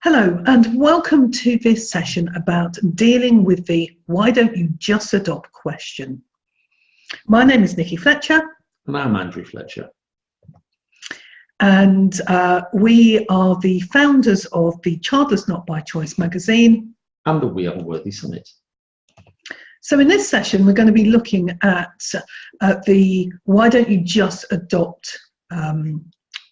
Hello and welcome to this session about dealing with the why don't you just adopt question. My name is Nikki Fletcher. And I'm Andrew Fletcher. And we are the founders of the Childless Not by Choice magazine. And the We Are Worthy Summit. So in this session we're going to be looking at the why don't you just adopt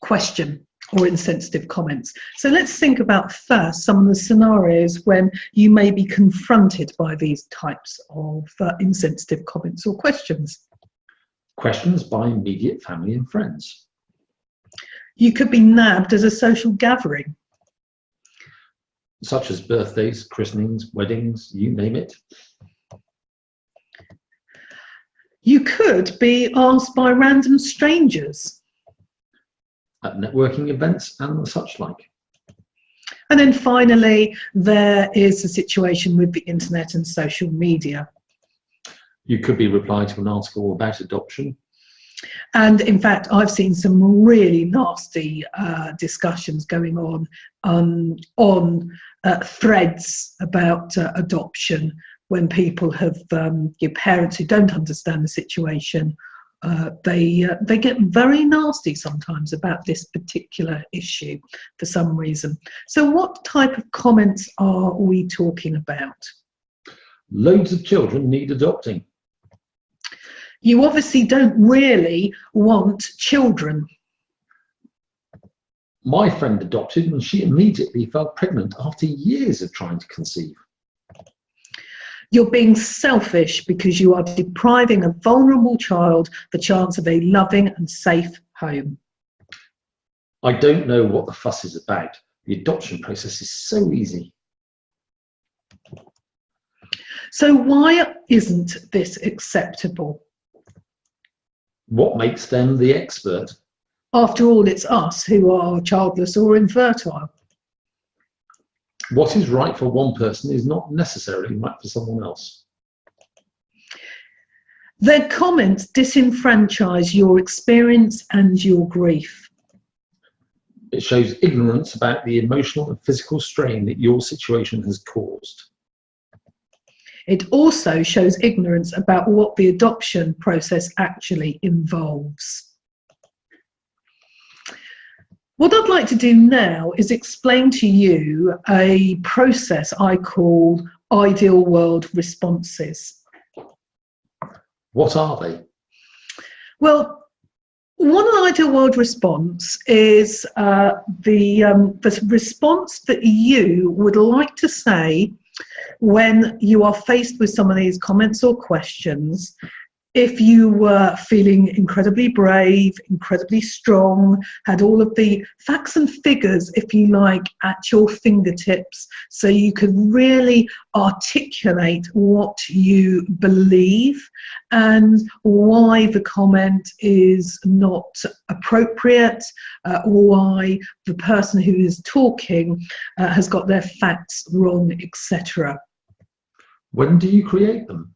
question or insensitive comments. So let's think about first some of the scenarios when you may be confronted by these types of insensitive comments or questions. Questions by immediate family and friends. You could be nabbed at a social gathering. Such as birthdays, christenings, weddings, you name it. You could be asked by random strangers. At networking events and such like. And then finally, there is the situation with the internet and social media. You could be replied to an article about adoption. And in fact, I've seen some really nasty discussions going on threads about adoption when people have your parents who don't understand the situation. They get very nasty sometimes about this particular issue for some reason. So what type of comments are we talking about? Loads of children need adopting. You obviously don't really want children. My friend adopted and she immediately fell pregnant after years of trying to conceive. You're being selfish because you are depriving a vulnerable child the chance of a loving and safe home. I don't know what the fuss is about. The adoption process is so easy. So why isn't this acceptable? What makes them the expert? After all, it's us who are childless or infertile. What is right for one person is not necessarily right for someone else. Their comments disenfranchise your experience and your grief. It shows ignorance about the emotional and physical strain that your situation has caused. It also shows ignorance about what the adoption process actually involves. What I'd like to do now is explain to you a process I call ideal world responses. What are they? Well, one ideal world response is the response that you would like to say when you are faced with some of these comments or questions. If you were feeling incredibly brave, incredibly strong, had all of the facts and figures, if you like, at your fingertips, so you could really articulate what you believe and why the comment is not appropriate, why the person who is talking has got their facts wrong, etc. When do you create them?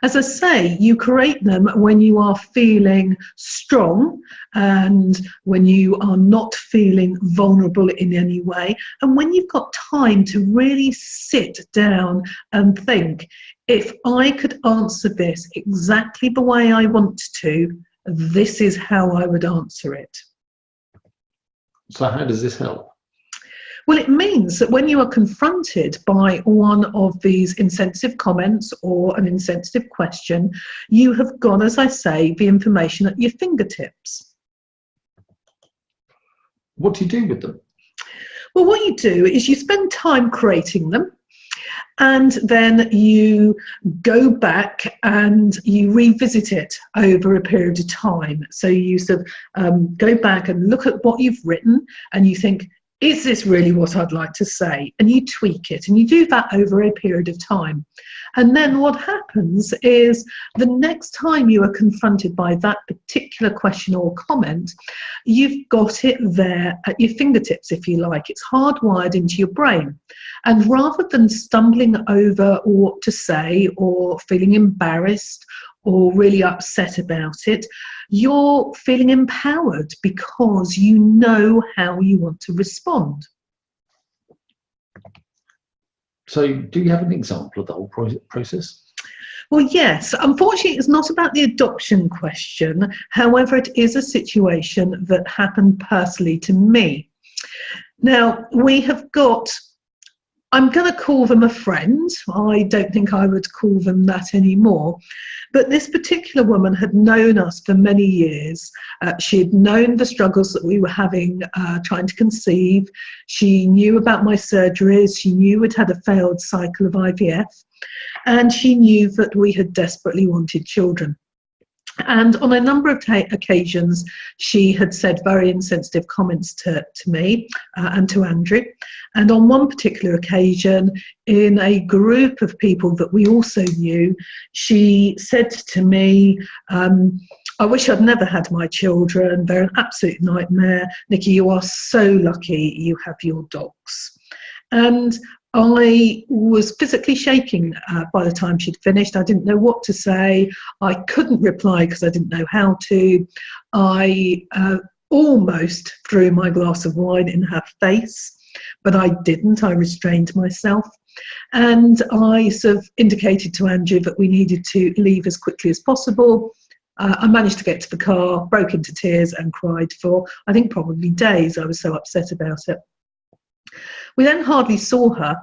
As I say, you create them when you are feeling strong and when you are not feeling vulnerable in any way, and when you've got time to really sit down and think, if I could answer this exactly the way I want to, this is how I would answer it. So how does this help? Well, it means that when you are confronted by one of these insensitive comments or an insensitive question, you have got, as I say, the information at your fingertips. What do you do with them? Well, what you do is you spend time creating them, and then you go back and you revisit it over a period of time. So you sort of go back and look at what you've written and you think, is this really what I'd like to say? And you tweak it, and you do that over a period of time. And then what happens is the next time you are confronted by that particular question or comment, you've got it there at your fingertips, if you like. It's hardwired into your brain. And rather than stumbling over what to say or feeling embarrassed or really upset about it, you're feeling empowered because you know how you want to respond. So do you have an example of the whole process? Well, yes. Unfortunately, it's not about the adoption question. However, it is a situation that happened personally to me. Now, we have got, I'm going to call them a friend. I don't think I would call them that anymore. But this particular woman had known us for many years. She had known the struggles that we were having trying to conceive. She knew about my surgeries. She knew we'd had a failed cycle of IVF. And she knew that we had desperately wanted children. And on a number of occasions, she had said very insensitive comments to me and to Andrew. And on one particular occasion, in a group of people that we also knew, she said to me, I wish I'd never had my children. They're an absolute nightmare. Nikki, you are so lucky you have your dogs. And I was physically shaking by the time she'd finished. I didn't know what to say. I couldn't reply because I didn't know how to. I almost threw my glass of wine in her face, but I didn't. I restrained myself. And I sort of indicated to Andrew that we needed to leave as quickly as possible. I managed to get to the car, broke into tears and cried for, I think, probably days. I was so upset about it. We then hardly saw her,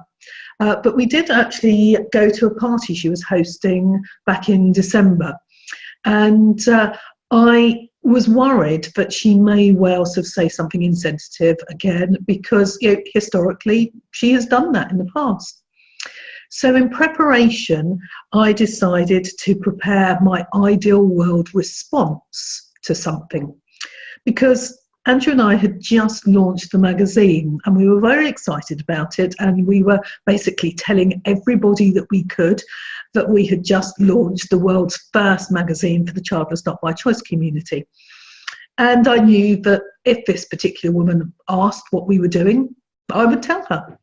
but we did actually go to a party she was hosting back in December. And I was worried that she may well sort of say something insensitive again, because historically she has done that in the past. So in preparation, I decided to prepare my ideal world response to something, because Andrew and I had just launched the magazine and we were very excited about it, and we were basically telling everybody that we could that we had just launched the world's first magazine for the childless not by choice community. And I knew that if this particular woman asked what we were doing, I would tell her.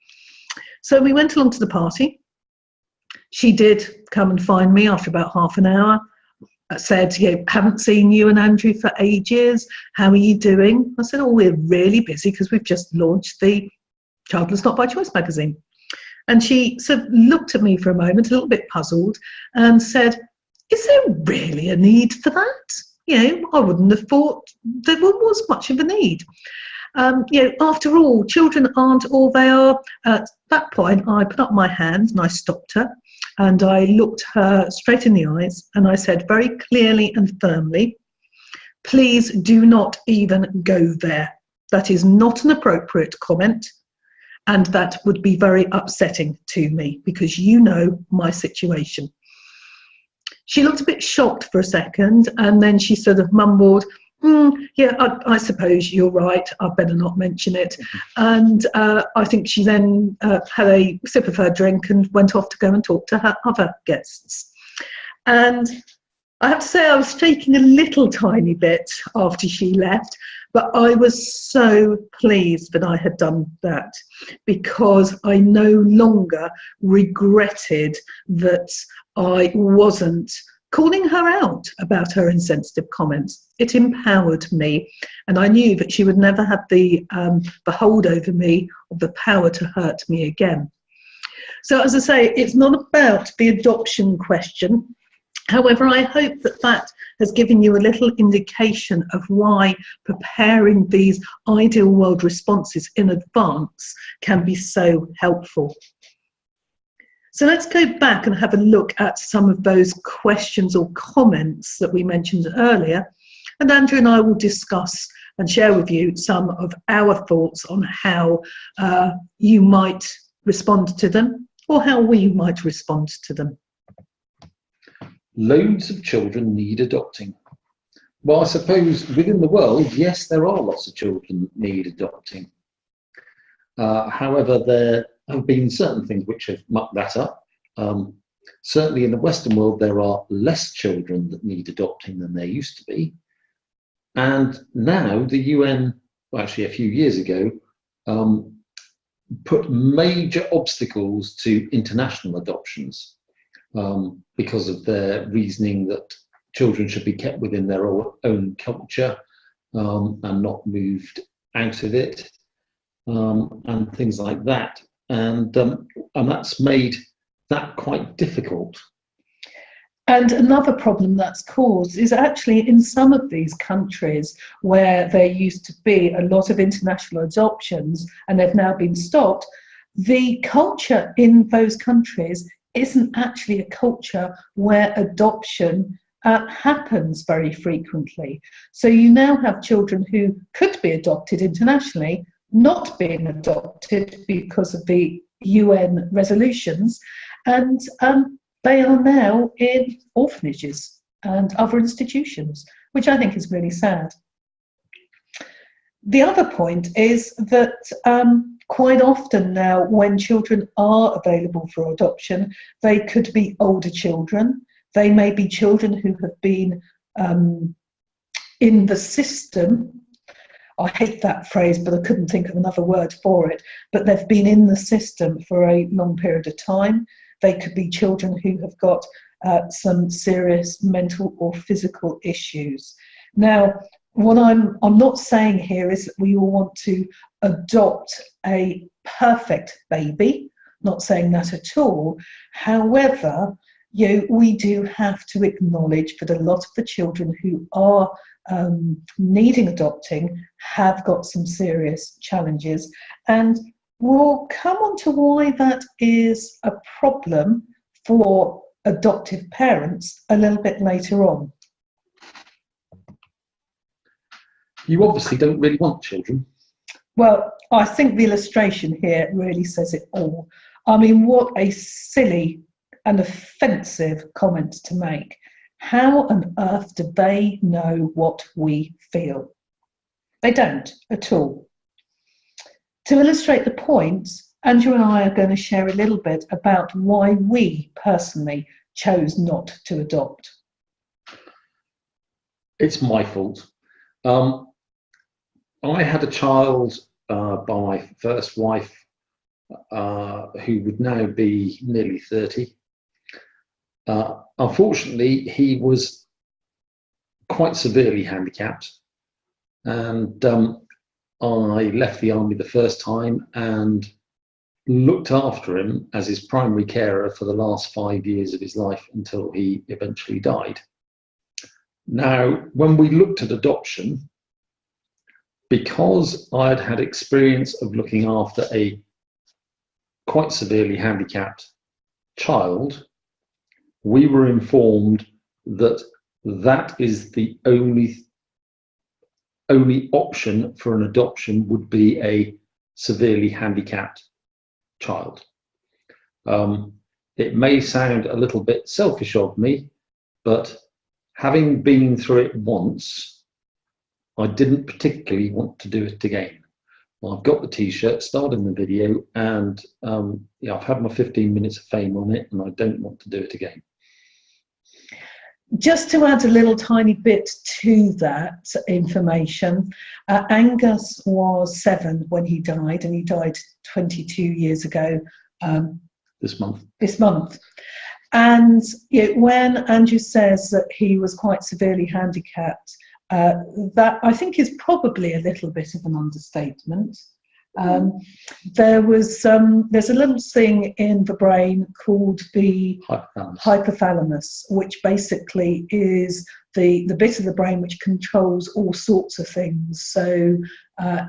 So we went along to the party. She did come and find me after about half an hour. Said, haven't seen you and Andrew for ages. How are you doing? I said, oh, we're really busy because we've just launched the Childless Not by Choice magazine. And she sort of looked at me for a moment, a little bit puzzled, and said, is there really a need for that? I wouldn't have thought there was much of a need. After all, children aren't all they are. At that point, I put up my hand and I stopped her. And I looked her straight in the eyes and I said very clearly and firmly, please do not even go there. That is not an appropriate comment, and that would be very upsetting to me because you know my situation. She looked a bit shocked for a second and then she sort of mumbled, I suppose you're right, I'd better not mention it. And I think she then had a sip of her drink and went off to go and talk to her other guests. And I have to say I was shaking a little tiny bit after she left, but I was so pleased that I had done that because I no longer regretted that I wasn't calling her out about her insensitive comments. It empowered me, and I knew that she would never have the hold over me or the power to hurt me again. So as I say, it's not about the adoption question. However, I hope that that has given you a little indication of why preparing these ideal world responses in advance can be so helpful. So let's go back and have a look at some of those questions or comments that we mentioned earlier. And Andrew and I will discuss and share with you some of our thoughts on how you might respond to them or how we might respond to them. Loads of children need adopting. Well, I suppose within the world, yes, there are lots of children that need adopting. However, there have been certain things which have mucked that up. Certainly in the Western world, there are less children that need adopting than there used to be. And now the UN, well, actually a few years ago, put major obstacles to international adoptions because of their reasoning that children should be kept within their own culture and not moved out of it, and things like that. and that's made that quite difficult. And another problem that's caused is actually in some of these countries where there used to be a lot of international adoptions and they've now been stopped, the culture in those countries isn't actually a culture where adoption happens very frequently. So you now have children who could be adopted internationally, not being adopted because of the UN resolutions, and they are now in orphanages and other institutions, which I think is really sad. The other point is that quite often now when children are available for adoption, they could be older children. They may be children who have been in the system. I hate that phrase, but I couldn't think of another word for it. But they've been in the system for a long period of time. They could be children who have got some serious mental or physical issues. Now, what I'm not saying here is that we all want to adopt a perfect baby, not saying that at all. However, we do have to acknowledge that a lot of the children who are needing adopting have got some serious challenges, and we'll come on to why that is a problem for adoptive parents a little bit later on. You obviously don't really want children. Well, I think the illustration here really says it all. I mean, what a silly and offensive comment to make. How on earth do they know what we feel? They don't at all. To illustrate the point, Andrew and I are going to share a little bit about why we personally chose not to adopt. It's my fault. I had a child by my first wife who would now be nearly 30. Unfortunately, he was quite severely handicapped, and I left the army the first time and looked after him as his primary carer for the last 5 years of his life until he eventually died. Now, when we looked at adoption, because I'd had experience of looking after a quite severely handicapped child, we were informed that that is the only option for an adoption would be a severely handicapped child. It may sound a little bit selfish of me, but having been through it once, I didn't particularly want to do it again. Well, I've got the t-shirt, started in the video, and I've had my 15 minutes of fame on it, and I don't want to do it again. Just to add a little tiny bit to that information, Angus was 7 when he died, and he died 22 years ago. This month. And when Andrew says that he was quite severely handicapped, that I think is probably a little bit of an understatement. There's a little thing in the brain called the hypothalamus, which basically is the bit of the brain which controls all sorts of things. So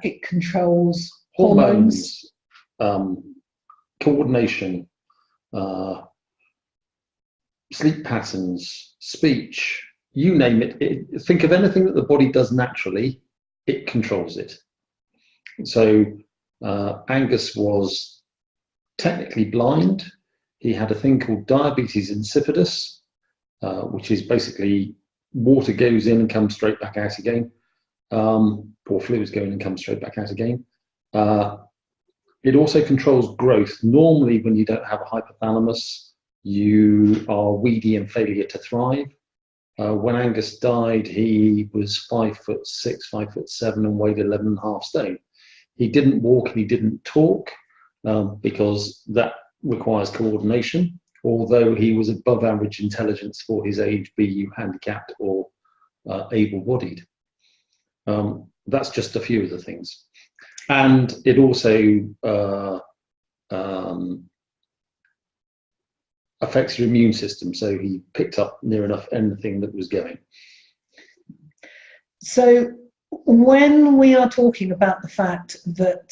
it controls hormones, coordination, sleep patterns, speech, you name it. Think of anything that the body does naturally, it controls it. So Angus was technically blind. He had a thing called diabetes insipidus, which is basically water goes in and comes straight back out again, or fluids go in and come straight back out again. It also controls growth. Normally, when you don't have a hypothalamus, you are weedy and failure to thrive. When Angus died, he was 5'6", 5'7", and weighed 11.5 stone. He didn't walk and he didn't talk because that requires coordination, although he was above average intelligence for his age, be you handicapped or able-bodied. That's just a few of the things. And it also affects your immune system. So he picked up near enough anything that was going. So when we are talking about the fact that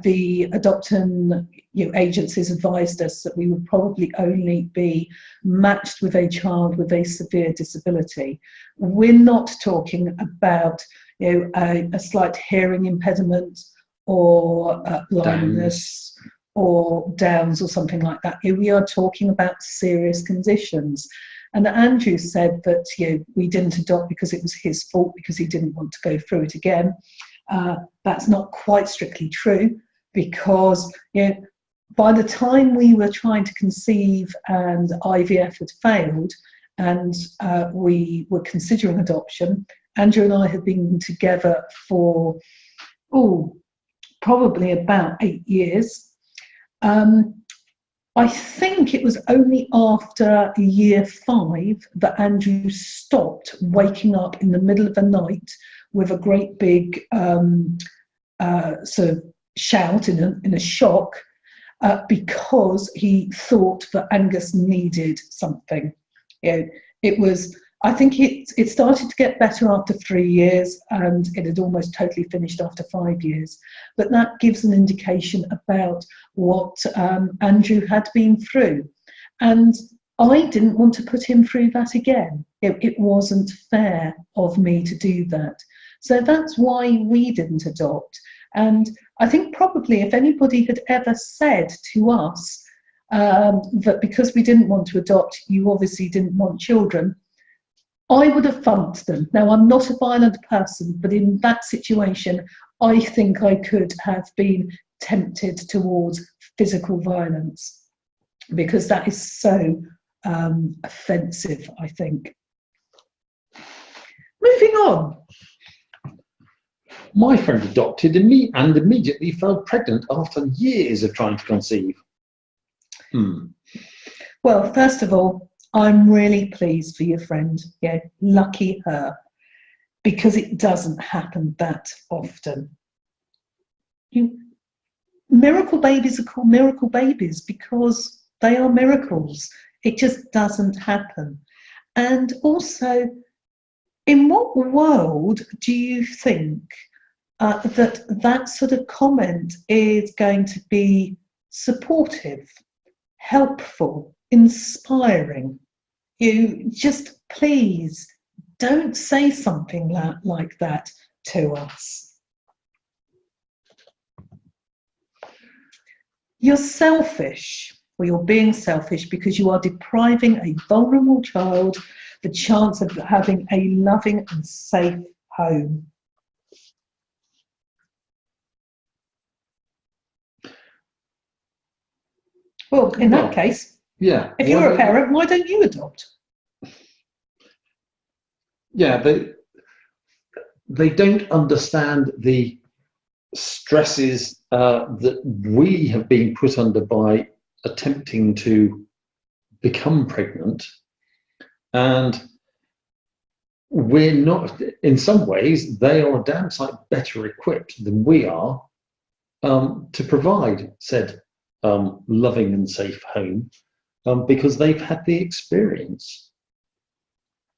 the adoption agencies advised us that we would probably only be matched with a child with a severe disability, we're not talking about a slight hearing impediment or blindness or Downs or something like that. We are talking about serious conditions. And Andrew said that we didn't adopt because it was his fault, because he didn't want to go through it again. That's not quite strictly true, because by the time we were trying to conceive and IVF had failed, and we were considering adoption, Andrew and I had been together for probably about 8 years. I think it was only after year 5 that Andrew stopped waking up in the middle of the night with a great big sort of shout in a shock because he thought that Angus needed something. It was. I think it started to get better after 3 years, and it had almost totally finished after 5 years. But that gives an indication about what Andrew had been through. And I didn't want to put him through that again. It wasn't fair of me to do that. So that's why we didn't adopt. And I think probably if anybody had ever said to us that because we didn't want to adopt, you obviously didn't want children, I would have funked them. Now, I'm not a violent person, but in that situation, I think I could have been tempted towards physical violence, because that is so offensive, I think. Moving on. My friend adopted and immediately fell pregnant after years of trying to conceive. Well, first of all, I'm really pleased for your friend. Lucky her, because it doesn't happen that often. Miracle babies are called miracle babies because they are miracles. It just doesn't happen. And also, in what world do you think that sort of comment is going to be supportive, helpful, inspiring? You just please don't say something like that to us. You're selfish, or you're being selfish because you are depriving a vulnerable child the chance of having a loving and safe home. Well, in that case, if you're a parent, why don't you adopt? Yeah, they don't understand the stresses that we have been put under by attempting to become pregnant, and we're not. In some ways, they are a damn sight better equipped than we are to provide said loving and safe home, because they've had the experience.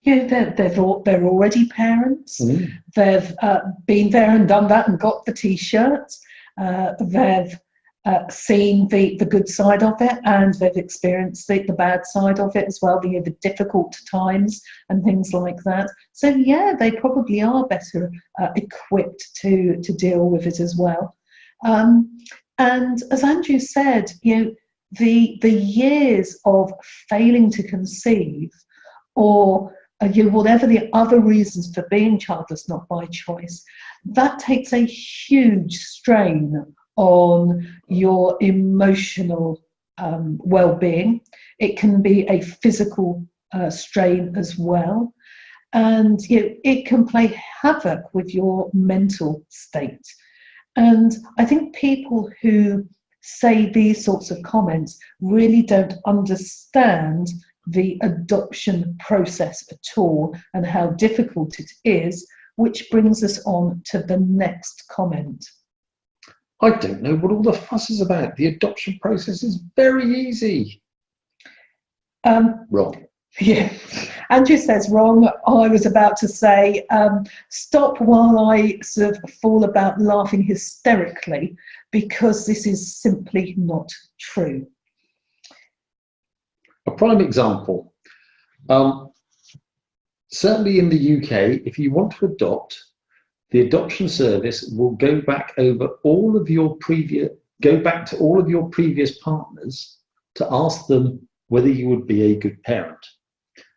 They're already parents. They've been there and done that and got the T-shirts. They've seen the good side of it, and they've experienced the bad side of it as well, the difficult times and things like that. So yeah, they probably are better equipped to deal with it as well. And as Andrew said, the years of failing to conceive, or whatever the other reasons for being childless, not by choice, that takes a huge strain on your emotional well-being. It can be a physical strain as well, and it can play havoc with your mental state. And I think people who say these sorts of comments really don't understand the adoption process at all and how difficult it is, which brings us on to the next comment. I don't know what all the fuss is about. The adoption process is very easy. Wrong. Yeah, Andrew says wrong. I was about to say, stop while I sort of fall about laughing hysterically, because this is simply not true. A prime example, certainly in the UK, if you want to adopt, the adoption service will go back to all of your previous partners to ask them whether you would be a good parent.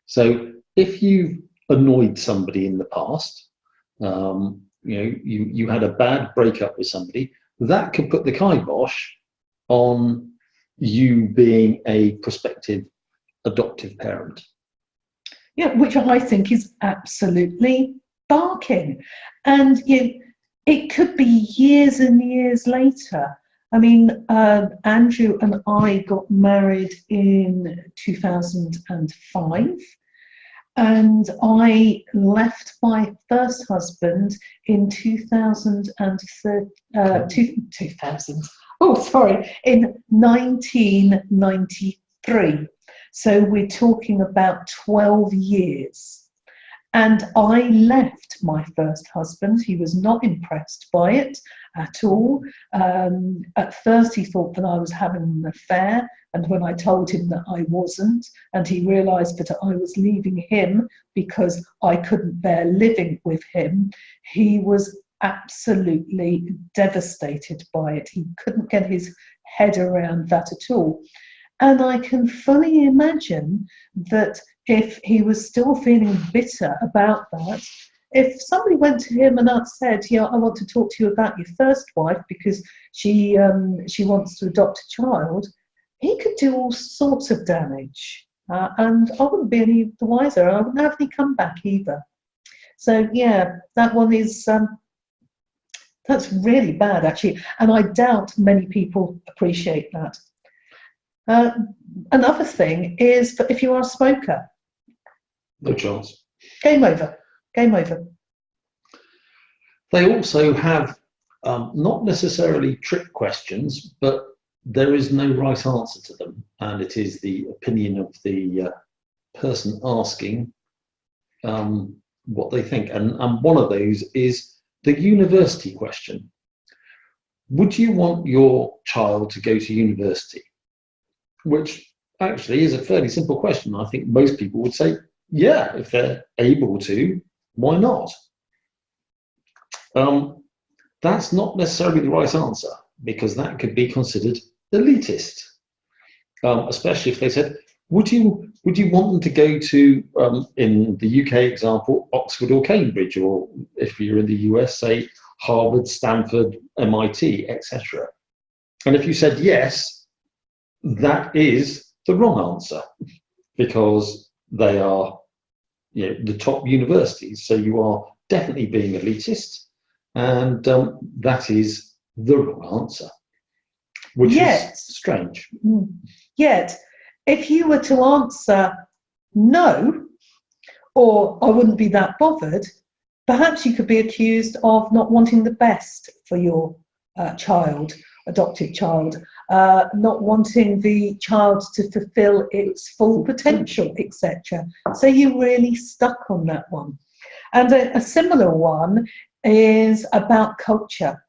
So if you've annoyed somebody in the past, you had a bad breakup with somebody, that could put the kibosh on you being a prospective adoptive parent. Yeah, which I think is absolutely barking. And it could be years and years later. I mean, Andrew and I got married in 2005. And I left my first husband in 2000. Oh, sorry, in 1993. So we're talking about 12 years. And I left my first husband. He was not impressed by it at all. At first, he thought that I was having an affair. And when I told him that I wasn't, and he realised that I was leaving him because I couldn't bear living with him, he was absolutely devastated by it. He couldn't get his head around that at all. And I can fully imagine that if he was still feeling bitter about that, if somebody went to him and said, I want to talk to you about your first wife because she wants to adopt a child, he could do all sorts of damage. And I wouldn't be any the wiser. I wouldn't have any comeback either. So, yeah, that one is, that's really bad, actually. And I doubt many people appreciate that. Another thing is that if you are a smoker, no chance. Game over. Game over. They also have not necessarily trick questions, but there is no right answer to them, and it is the opinion of the person asking what they think. And one of those is the university question. Would you want your child to go to university? Which actually is a fairly simple question. I think most people would say, yeah, if they're able to, why not? That's not necessarily the right answer, because that could be considered elitist, especially if they said, would you want them to go to, in the UK example, Oxford or Cambridge, or if you're in the US, say Harvard, Stanford, MIT, etc. And if you said yes, that is the wrong answer, because they are the top universities. So you are definitely being elitist, and that is the wrong answer, which is strange. Yet, if you were to answer no, or I wouldn't be that bothered, perhaps you could be accused of not wanting the best for your adopted child, not wanting the child to fulfill its full potential, etc. So you're really stuck on that one. And a similar one is about culture.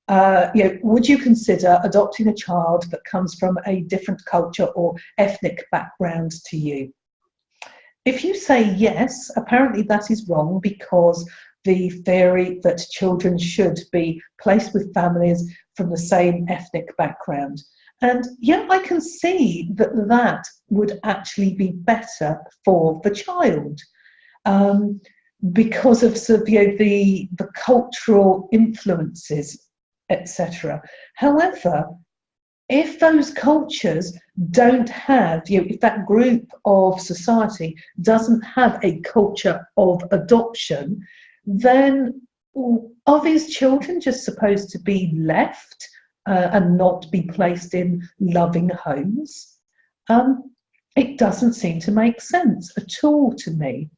Would you consider adopting a child that comes from a different culture or ethnic background to you? If you say yes, apparently that is wrong, because the theory that children should be placed with families from the same ethnic background. And yeah, I can see that would actually be better for the child, because of sort of, the cultural influences, etc. However, if those cultures don't have, if that group of society doesn't have a culture of adoption, then are these children just supposed to be left and not be placed in loving homes? It doesn't seem to make sense at all to me.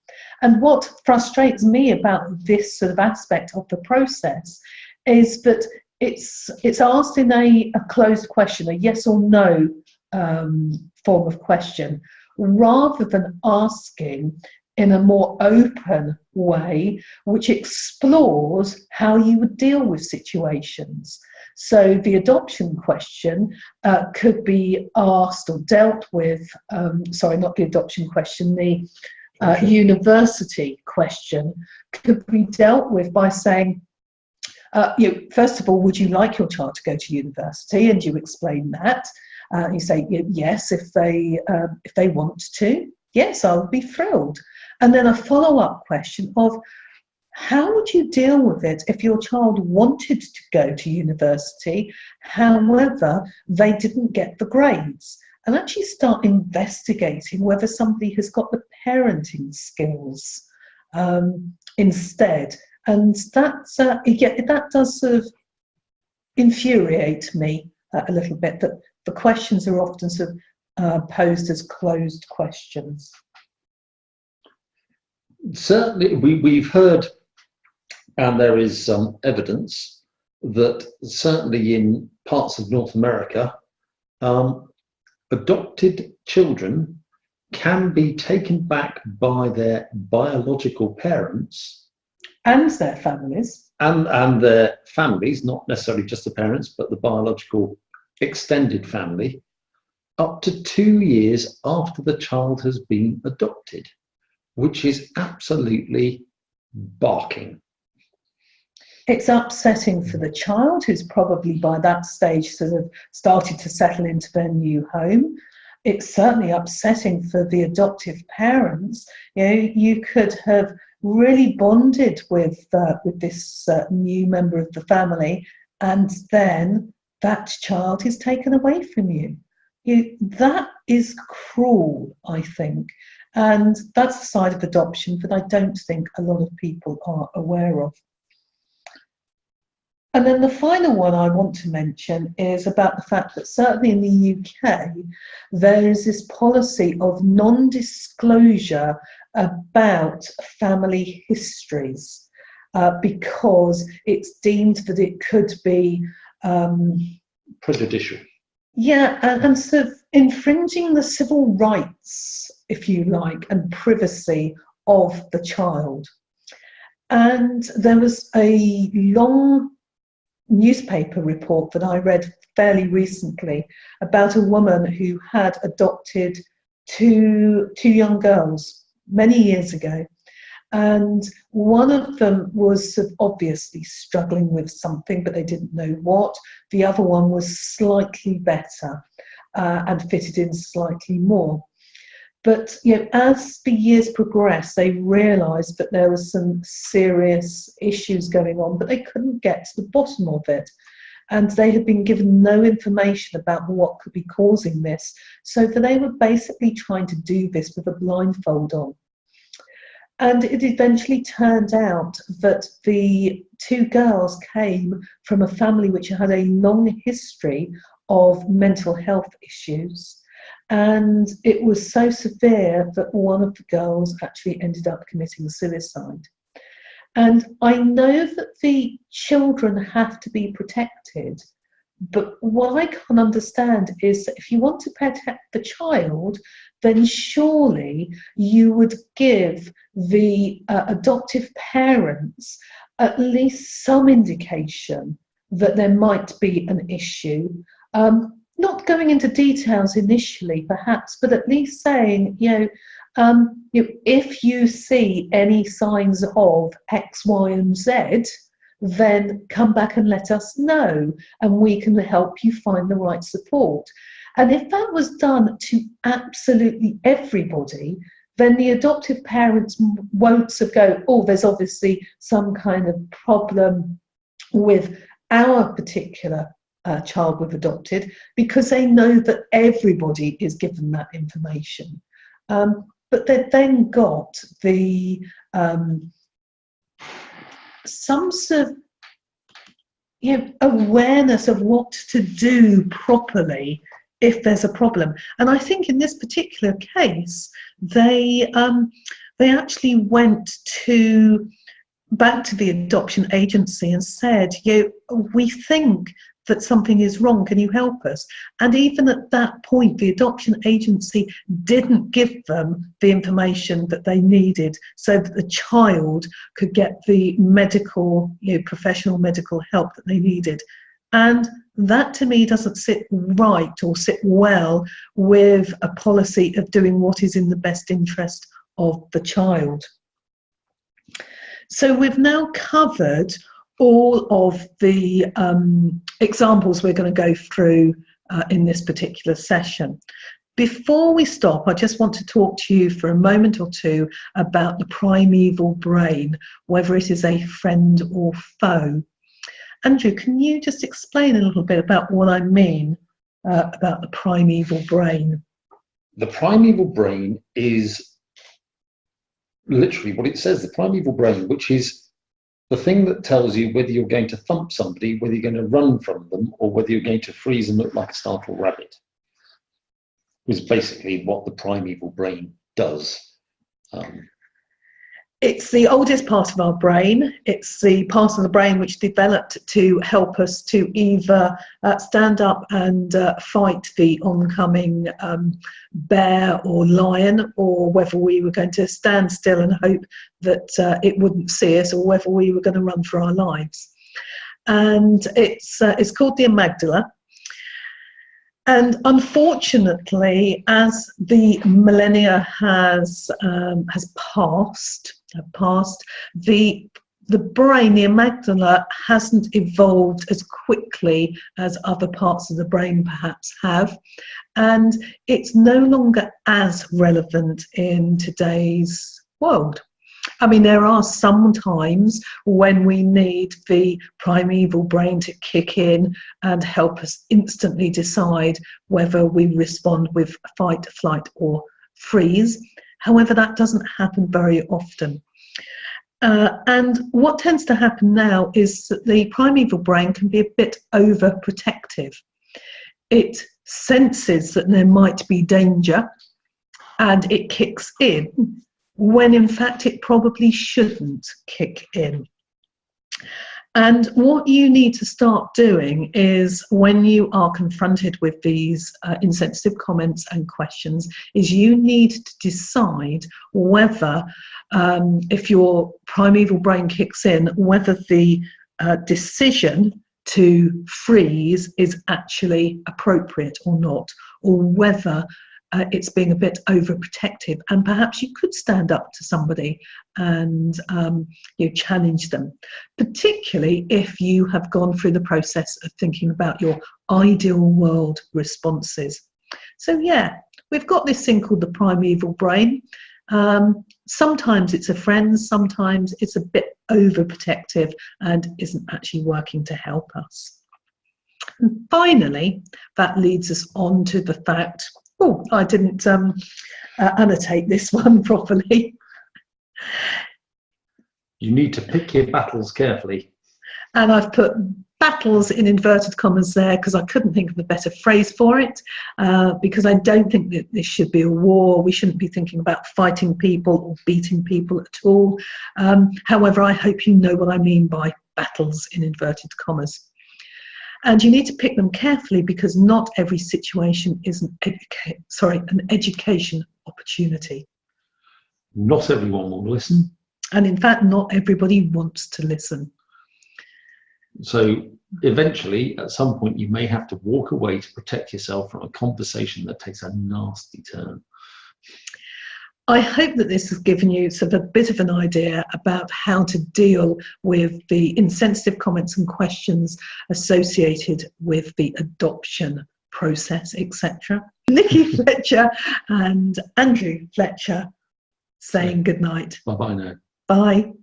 And what frustrates me about this sort of aspect of the process is that it's asked in a closed question, a yes or no form of question, rather than asking in a more open way, which explores how you would deal with situations. So the adoption question could be asked or dealt with, sorry, not the adoption question, the university question could be dealt with by saying, first of all, would you like your child to go to university? And you explain that. You say yes if they want to. Yes, I'll be thrilled. And then a follow-up question of how would you deal with it if your child wanted to go to university, however, they didn't get the grades? And actually start investigating whether somebody has got the parenting skills instead. And that does sort of infuriate me a little bit, that the questions are often sort of posed as closed questions. Certainly, we've heard, and there is some evidence that certainly in parts of North America, adopted children can be taken back by their biological parents and their families. And their families, not necessarily just the parents, but the biological extended family, up to 2 years after the child has been adopted, which is absolutely barking. It's upsetting for the child, who's probably by that stage sort of started to settle into their new home. It's certainly upsetting for the adoptive parents. You could have really bonded with this new member of the family, and then that child is taken away from you. That is cruel, I think. And that's the side of adoption that I don't think a lot of people are aware of. And then the final one I want to mention is about the fact that certainly in the UK, there is this policy of non-disclosure about family histories because it's deemed that it could be prejudicial. Yeah, and sort of infringing the civil rights, if you like, and privacy of the child. And there was a long newspaper report that I read fairly recently about a woman who had adopted two young girls many years ago. And one of them was sort of obviously struggling with something, but they didn't know what. The other one was slightly better and fitted in slightly more. But as the years progressed, they realised that there were some serious issues going on, but they couldn't get to the bottom of it. And they had been given no information about what could be causing this. So that they were basically trying to do this with a blindfold on. And it eventually turned out that the two girls came from a family which had a long history of mental health issues. And it was so severe that one of the girls actually ended up committing suicide. And I know that the children have to be protected, but what I can't understand is that if you want to protect the child, then surely you would give the adoptive parents at least some indication that there might be an issue. Not going into details initially, perhaps, but at least saying, if you see any signs of X, Y, and Z, then come back and let us know, and we can help you find the right support. And if that was done to absolutely everybody, then the adoptive parents won't sort of go, oh, there's obviously some kind of problem with our particular child we've adopted, because they know that everybody is given that information. But they've then got the some sort of awareness of what to do properly if there's a problem. And I think in this particular case, they actually went back to the adoption agency and said, we think that something is wrong, can you help us? And even at that point, the adoption agency didn't give them the information that they needed so that the child could get the medical, professional medical help that they needed. And that to me doesn't sit right or sit well with a policy of doing what is in the best interest of the child. So we've now covered all of the examples we're going to go through in this particular session. Before we stop, I just want to talk to you for a moment or two about the primeval brain, whether it is a friend or foe. Andrew, can you just explain a little bit about what I mean about the primeval brain? The primeval brain is literally what it says, the primeval brain, which is the thing that tells you whether you're going to thump somebody, whether you're going to run from them, or whether you're going to freeze and look like a startled rabbit, is basically what the primeval brain does. It's the oldest part of our brain. It's the part of the brain which developed to help us to either stand up and fight the oncoming bear or lion, or whether we were going to stand still and hope that it wouldn't see us, or whether we were going to run for our lives. And it's called the amygdala. And unfortunately, as the millennia has passed, the brain, the amygdala, hasn't evolved as quickly as other parts of the brain perhaps have, and it's no longer as relevant in today's world. I mean, there are some times when we need the primeval brain to kick in and help us instantly decide whether we respond with fight, flight, or freeze. However, that doesn't happen very often. And what tends to happen now is that the primeval brain can be a bit overprotective. It senses that there might be danger and it kicks in, when in fact it probably shouldn't kick in. And what you need to start doing is, when you are confronted with these insensitive comments and questions, is you need to decide whether, if your primeval brain kicks in, whether the decision to freeze is actually appropriate or not, or whether it's being a bit overprotective, and perhaps you could stand up to somebody and challenge them, particularly if you have gone through the process of thinking about your ideal world responses. So yeah, we've got this thing called the primeval brain. Sometimes it's a friend, sometimes it's a bit overprotective and isn't actually working to help us. And finally, that leads us on to the fact, oh, I didn't annotate this one properly. You need to pick your battles carefully. And I've put battles in inverted commas there because I couldn't think of a better phrase for it, because I don't think that this should be a war. We shouldn't be thinking about fighting people or beating people at all. However, I hope you know what I mean by battles in inverted commas. And you need to pick them carefully, because not every situation is an education opportunity. Not everyone will listen. And in fact, not everybody wants to listen. So eventually, at some point, you may have to walk away to protect yourself from a conversation that takes a nasty turn. I hope that this has given you sort of a bit of an idea about how to deal with the insensitive comments and questions associated with the adoption process, etc. Nikki Fletcher and Andrew Fletcher saying good night. Bye-bye now. Bye.